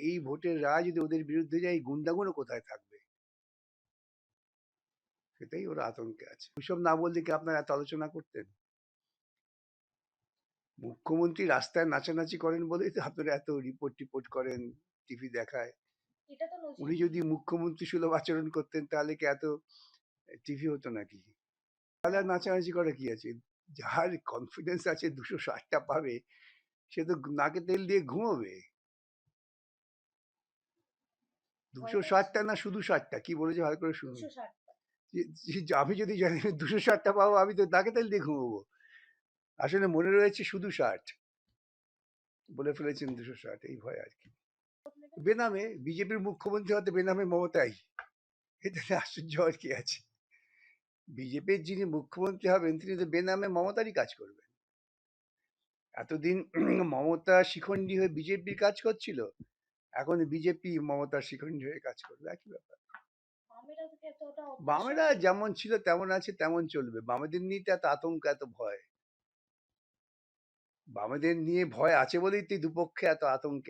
এই ভোটের রায় যদি ওদের বিরুদ্ধে যায়, গুন্ডাগুলো কোথায় থাকবে? সেটাই ওরা আতঙ্কে আছে। ওইসব না বললে কি আপনারা এত আলোচনা করতেন? মুখ্যমন্ত্রী রাস্তায় নাচানাচি করেন বলেই তো আপনারা এত রিপোর্ট করেন, টিভি দেখায়। উনি যদি মুখ্যমন্ত্রী সুলভ আচরণ করতেন তাহলে কি এত টিভি হতো নাকি? তাহলে আর নাচানাচি করে কি আছে? যার কনফিডেন্স আছে 260টা পাবে, সে তো নাকে তেল দিয়ে ঘুমোবে। 260টা না শুধু 60টা? কি বলেছে ভালো করে শুনুন। আমি যদি জানি 260টা পাবো, আমি তো নাকে তেল দিয়ে ঘুমোবো। আসলে মনে রয়েছে শুধু 60, বলে ফেলেছেন 260, এই ভয় আর কি। বেনামে বিজেপির মুখ্যমন্ত্রী হতে বেনামে মমতাই, এটা আশ্চর্য হওয়ার কি আছে? বিজেপির যিনি মুখ্যমন্ত্রী হবেন তিনি তো বেনামে মমতারই কাজ করবেন। এতদিন মমতা শিখণ্ডী হয়ে বিজেপির কাজ করছিল, এখন বিজেপি মমতার শিখণ্ডী হয়ে কাজ করবে, একই ব্যাপার। বামেরা যেমন ছিল তেমন আছে, তেমন চলবে। বামেদের নিয়ে তো এত আতঙ্ক, এত ভয়। বামেদের নিয়ে ভয় আছে বলেই তো দুপক্ষে এত আতঙ্কে